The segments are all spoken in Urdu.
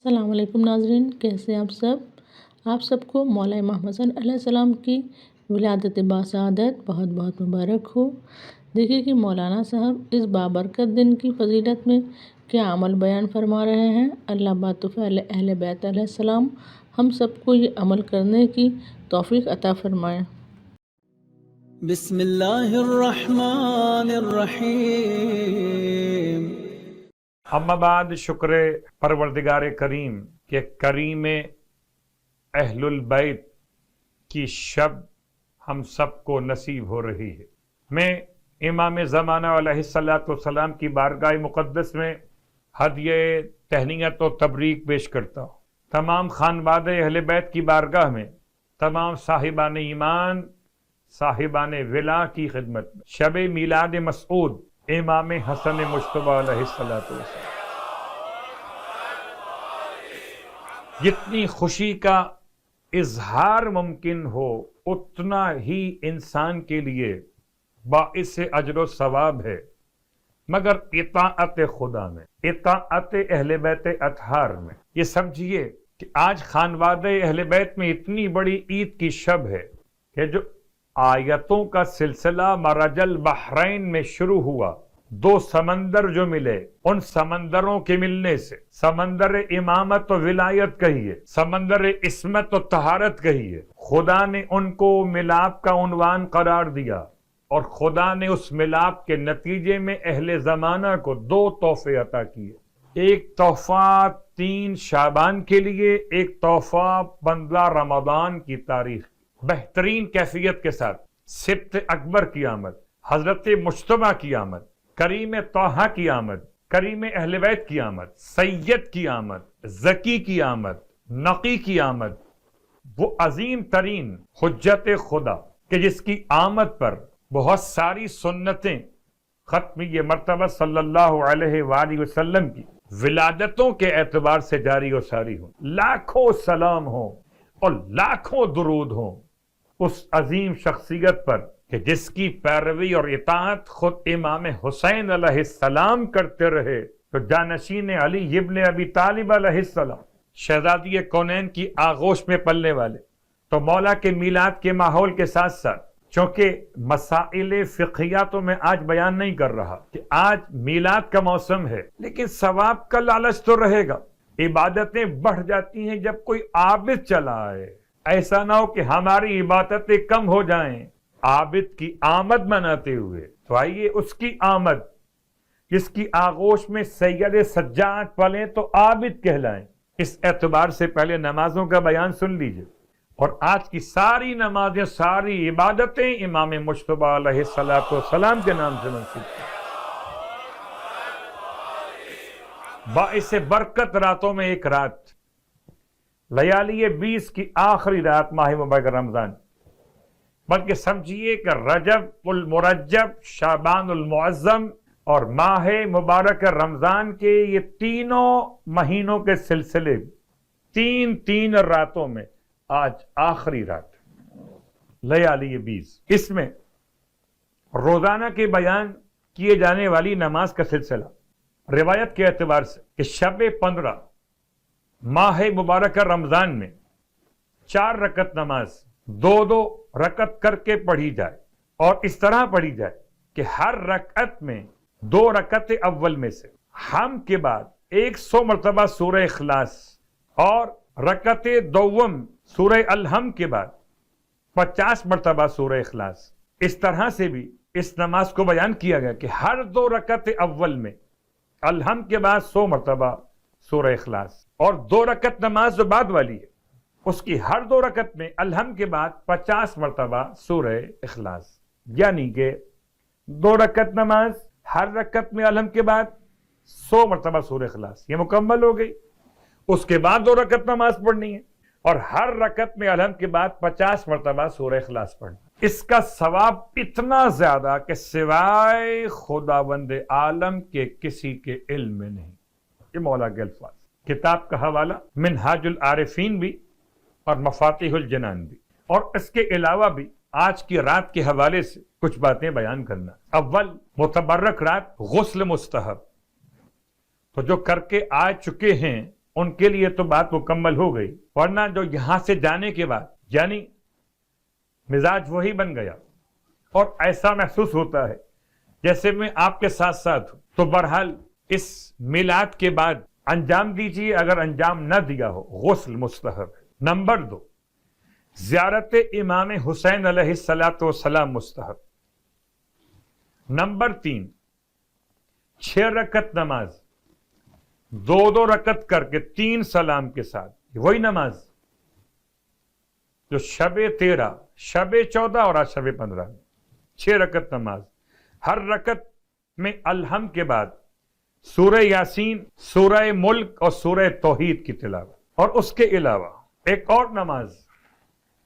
السلام علیکم ناظرین، کیسے آپ سب؟ آپ سب کو مولا امام حسن علیہ السلام کی ولادت باسعادت بہت بہت مبارک ہو۔ دیکھیے کہ مولانا صاحب اس بابرکت دن کی فضیلت میں کیا عمل بیان فرما رہے ہیں۔ اللہ باطفیل اہل بیت علیہ السلام ہم سب کو یہ عمل کرنے کی توفیق عطا فرمائے۔ بسم اللہ الرحمن الرحیم۔ اما بعد، شکر پروردگار کریم کہ کریم اہل البیت کی شب ہم سب کو نصیب ہو رہی ہے۔ میں امام زمانہ علیہ السلام کی بارگاہ مقدس میں ہدیہ تہنیت و تبریک پیش کرتا ہوں۔ تمام خانواد اہل بیت کی بارگاہ میں تمام صاحبان ایمان، صاحبان ولا کی خدمت میں شب میلاد مسعود امام حسن مجتبی علیہ السلام، جتنی خوشی کا اظہار ممکن ہو اتنا ہی انسان کے لیے باعث اجر و ثواب ہے، مگر اطاعت خدا میں، اطاعت اہل بیت اطہار میں۔ یہ سمجھیے کہ آج خانواد اہل بیت میں اتنی بڑی عید کی شب ہے کہ جو آیتوں کا سلسلہ مرج البحرین میں شروع ہوا، دو سمندر جو ملے، ان سمندروں کے ملنے سے سمندر امامت و ولایت کہیے، سمندر عصمت و طہارت کہیے، خدا نے ان کو ملاپ کا عنوان قرار دیا، اور خدا نے اس ملاپ کے نتیجے میں اہل زمانہ کو دو تحفے عطا کیے۔ ایک تحفہ 3 شعبان کے لیے، ایک تحفہ 15 رمضان کی تاریخ، بہترین کیفیت کے ساتھ سبت اکبر کی آمد، حضرت مجتبیٰ کی آمد، کریم طٰہٰ کی آمد، کریم اہل بیت کی آمد، سید کی آمد، زکی کی آمد، نقی کی آمد، وہ عظیم ترین حجت خدا کہ جس کی آمد پر بہت ساری سنتیں ختمی مرتبہ صلی اللہ علیہ وآلہ وسلم کی ولادتوں کے اعتبار سے جاری و ساری ہوں، لاکھوں سلام ہوں اور لاکھوں درود ہوں اس عظیم شخصیت پر کہ جس کی پیروی اور اطاعت خود امام حسین علیہ السلام کرتے رہے، تو جانشین علی ابن ابی طالب علیہ السلام، شہزادی کونین کی آغوش میں پلنے والے، تو مولا کے میلاد کے ماحول کے ساتھ ساتھ، چونکہ مسائل فقہیہ تو میں آج بیان نہیں کر رہا کہ آج میلاد کا موسم ہے، لیکن ثواب کا لالچ تو رہے گا۔ عبادتیں بڑھ جاتی ہیں جب کوئی عابد چلا آئے، ایسا نہ ہو کہ ہماری عبادتیں کم ہو جائیں عابد کی آمد مناتے ہوئے۔ تو آئیے اس کی آمد جس کی آغوش میں سید سجاد پلیں تو عابد کہلائیں، اس اعتبار سے پہلے نمازوں کا بیان سن لیجئے، اور آج کی ساری نمازیں، ساری عبادتیں امام مجتبیٰ علیہ السلام کے نام سے منسوب ہیں۔ باعث برکت راتوں میں ایک رات، لیالی 20 کی آخری رات ماہ مبارک رمضان، بلکہ سمجھیے کہ رجب المرجب، شعبان المعظم اور ماہ مبارک رمضان کے یہ تینوں مہینوں کے سلسلے 3 راتوں میں آج آخری رات لیالی 20، اس میں روزانہ کے بیان کیے جانے والی نماز کا سلسلہ روایت کے اعتبار سے کہ شب 15 ماہ مبارک رمضان میں 4 رکعت نماز 2 رکعت کر کے پڑھی جائے، اور اس طرح پڑھی جائے کہ ہر رکعت میں 2 رکعت اول میں سے ہم کے بعد 100 مرتبہ سورہ اخلاص، اور رکعت دوم سورہ الحمد کے بعد 50 مرتبہ سورہ اخلاص۔ اس طرح سے بھی اس نماز کو بیان کیا گیا کہ ہر 2 رکعت اول میں الحمد کے بعد 100 مرتبہ سورہ اخلاص، اور 2 رکعت نماز جو بعد والی ہے اس کی ہر 2 رکعت میں الحمد کے بعد 50 مرتبہ سورہ اخلاص، یعنی کہ 2 رکعت نماز، ہر رکعت میں الحمد کے بعد 100 مرتبہ سورہ اخلاص، یہ مکمل ہو گئی۔ اس کے بعد 2 رکعت نماز پڑھنی ہے، اور ہر رکعت میں الحمد کے بعد 50 مرتبہ سورہ اخلاص پڑھنا۔ اس کا ثواب اتنا زیادہ کہ سوائے خداوند عالم کے کسی کے علم میں نہیں۔ یہ مولا کے الفاظ، کتاب کا حوالہ منہاج العارفین بھی اور مفاتیح الجنان بھی، اور اس کے علاوہ بھی آج کی رات کے حوالے سے کچھ باتیں بیان کرنا۔ اول، متبرک رات غسل مستحب، تو جو کر کے آ چکے ہیں ان کے لیے تو بات مکمل ہو گئی، ورنہ جو یہاں سے جانے کے بعد یعنی مزاج وہی بن گیا اور ایسا محسوس ہوتا ہے جیسے میں آپ کے ساتھ ساتھ ہوں. تو بہرحال اس میلاد کے بعد انجام دیجیے، اگر انجام نہ دیا ہو غسل مستحب ہے. نمبر 2، زیارت امام حسین علیہ السلام مستحب. نمبر 3، 6 رکعت نماز 2 رکعت کر کے 3 سلام کے ساتھ، وہی نماز جو شب 13، شب 14 اور آج شب 15 میں 6 رکعت نماز. ہر رکعت میں الحمد کے بعد سورہ یاسین، سورہ ملک اور سورہ توحید کی تلاوت. اور اس کے علاوہ ایک اور نماز،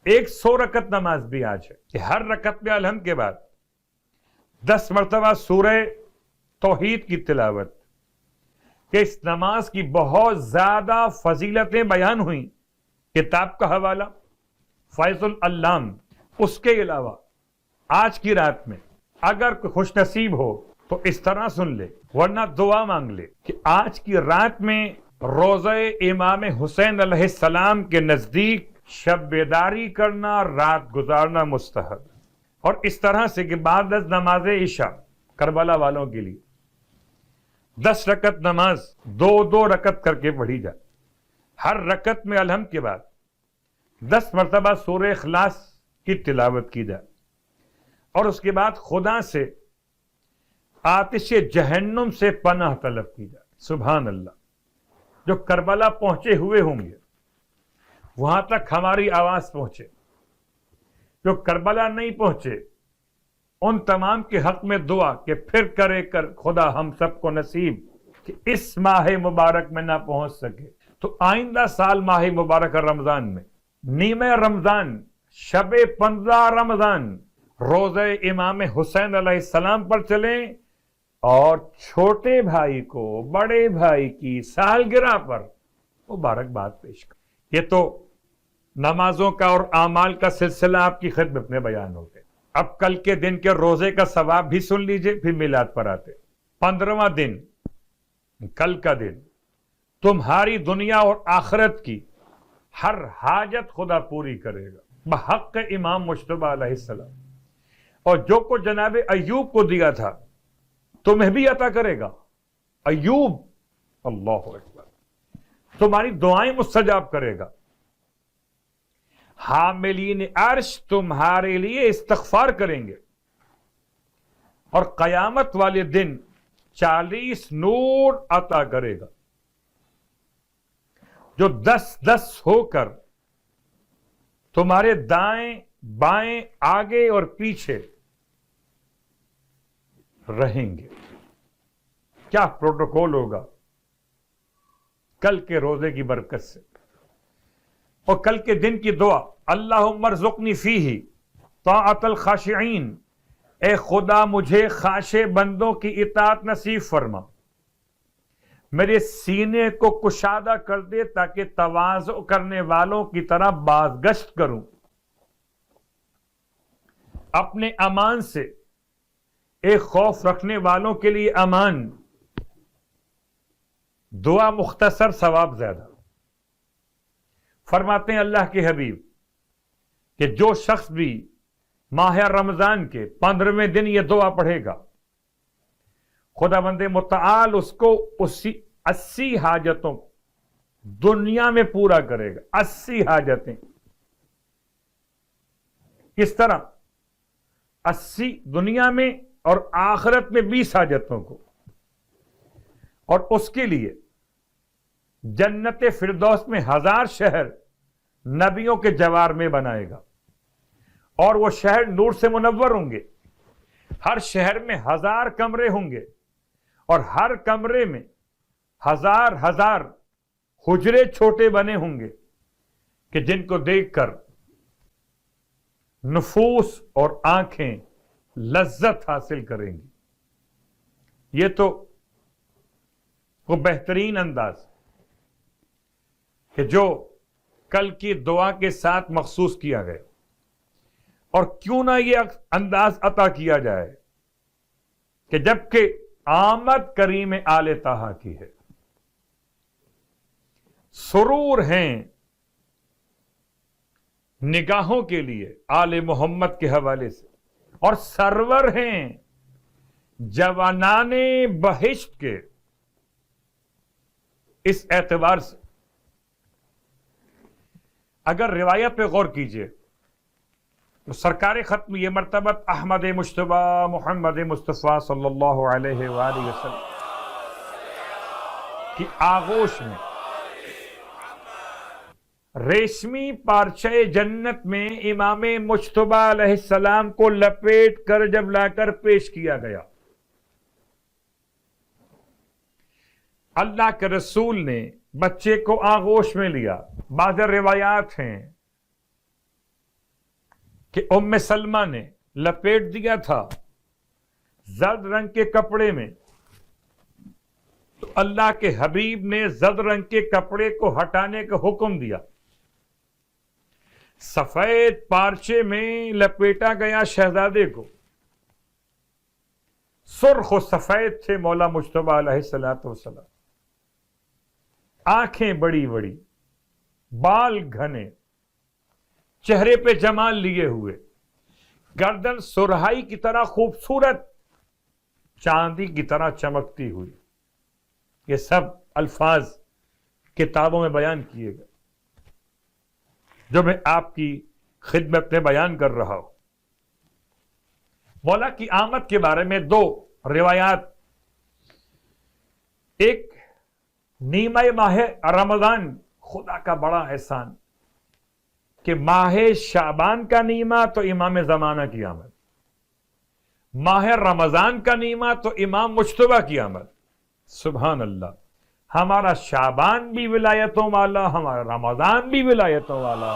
100 رکعت نماز بھی آج ہے کہ ہر رکعت میں الحمد کے بعد 10 مرتبہ سورہ توحید کی تلاوت. کہ اس نماز کی بہت زیادہ فضیلتیں بیان ہوئیں، کتاب کا حوالہ فیض العلام. اس کے علاوہ آج کی رات میں اگر کوئی خوش نصیب ہو تو اس طرح سن لے، ورنہ دعا مانگ لے کہ آج کی رات میں روزہ امام حسین علیہ السلام کے نزدیک شب بیداری کرنا، رات گزارنا مستحب. اور اس طرح سے کہ بعد از نماز عشاء کربلا والوں کے لیے 10 رکعت نماز 2 رکعت کر کے پڑھی جائے. ہر رکعت میں الحمد کے بعد 10 مرتبہ سورہ اخلاص کی تلاوت کی جائے. اور اس کے بعد خدا سے آتش جہنم سے پناہ طلب کی جائے. سبحان اللہ. جو کربلا پہنچے ہوئے ہوں گے وہاں تک ہماری آواز پہنچے، جو کربلا نہیں پہنچے ان تمام کے حق میں دعا کہ پھر کرے کر خدا ہم سب کو نصیب کہ اس ماہ مبارک میں نہ پہنچ سکے تو آئندہ سال ماہ مبارک رمضان میں نیمہ رمضان، شب 15 رمضان روزہ امام حسین علیہ السلام پر چلیں اور چھوٹے بھائی کو بڑے بھائی کی سالگرہ پر مبارکباد پیش کریں. یہ تو نمازوں کا اور اعمال کا سلسلہ آپ کی خدمت میں بیان ہو گئے. اب کل کے دن کے روزے کا ثواب بھی سن لیجئے، پھر میلاد پر آتے. 15واں دن، کل کا دن تمہاری دنیا اور آخرت کی ہر حاجت خدا پوری کرے گا بحق امام مجتبی علیہ السلام. اور جو کو جناب ایوب کو دیا تھا تمہیں بھی عطا کرے گا. ایوب، اللہ اکبر، تمہاری دعائیں مستجاب کرے گا. حاملین عرش تمہارے لیے استغفار کریں گے. اور قیامت والے دن 40 نور عطا کرے گا جو 10 ہو کر تمہارے دائیں بائیں آگے اور پیچھے رہیں گے. کیا پروٹوکول ہوگا کل کے روزے کی برکت سے. اور کل کے دن کی دعا، اللہم ارزقنی فیہ طاعت الخاشعین، اے خدا مجھے خاشع بندوں کی اطاعت نصیب فرما، میرے سینے کو کشادہ کر دے تاکہ تواضع کرنے والوں کی طرح بازگشت کروں. اپنے امان سے ایک خوف رکھنے والوں کے لیے امان. دعا مختصر ثواب زیادہ. فرماتے ہیں اللہ کے حبیب کہ جو شخص بھی ماہ رمضان کے 15ویں دن یہ دعا پڑھے گا خدا بند متعال اس کو 80 حاجتوں دنیا میں پورا کرے گا. 80 حاجتیں. کس طرح؟ 80 دنیا میں اور آخرت میں 20 حاجتوں کو. اور اس کے لیے جنت فردوس میں 1000 شہر نبیوں کے جوار میں بنائے گا اور وہ شہر نور سے منور ہوں گے. ہر شہر میں 1000 کمرے ہوں گے اور ہر کمرے میں 1000 حجرے چھوٹے بنے ہوں گے کہ جن کو دیکھ کر نفوس اور آنکھیں لذت حاصل کریں گی. یہ تو وہ بہترین انداز کہ جو کل کی دعا کے ساتھ مخصوص کیا گیا. اور کیوں نہ یہ انداز عطا کیا جائے کہ جبکہ آمد کریم آل طٰہٰ کی ہے. سرور ہیں نگاہوں کے لیے آل محمد کے حوالے سے، اور سرور ہیں جوانان بہشت کے اس اعتبار سے۔ اگر روایت پہ غور کیجئے تو سرکار ختم یہ مرتبت احمد مجتبی محمد مصطفیٰ صلی اللہ علیہ وآلہ وسلم کی آغوش میں ریشمی پارچہ جنت میں امام مجتبی علیہ السلام کو لپیٹ کر جب لا کر پیش کیا گیا، اللہ کے رسول نے بچے کو آغوش میں لیا۔ بعض روایات ہیں کہ ام سلمہ نے لپیٹ دیا تھا زرد رنگ کے کپڑے میں، تو اللہ کے حبیب نے زرد رنگ کے کپڑے کو ہٹانے کا حکم دیا، سفید پارچے میں لپیٹا گیا شہزادے کو۔ سرخ و سفید تھے مولا مجتبی علیہ السلام، آنکھیں بڑی بڑی، بال گھنے، چہرے پہ جمال لیے ہوئے، گردن سرہائی کی طرح خوبصورت، چاندی کی طرح چمکتی ہوئی۔ یہ سب الفاظ کتابوں میں بیان کیے گئے جو میں آپ کی خدمت میں بیان کر رہا ہوں۔ مولا کی آمد کے بارے میں دو روایات، ایک نیمہ ماہ رمضان، خدا کا بڑا احسان کہ ماہ شعبان کا نیمہ تو امام زمانہ کی آمد، ماہ رمضان کا نیمہ تو امام مجتبی کی آمد۔ سبحان اللہ، ہمارا شعبان بھی ولایتوں والا، ہمارا رمضان بھی ولایتوں والا۔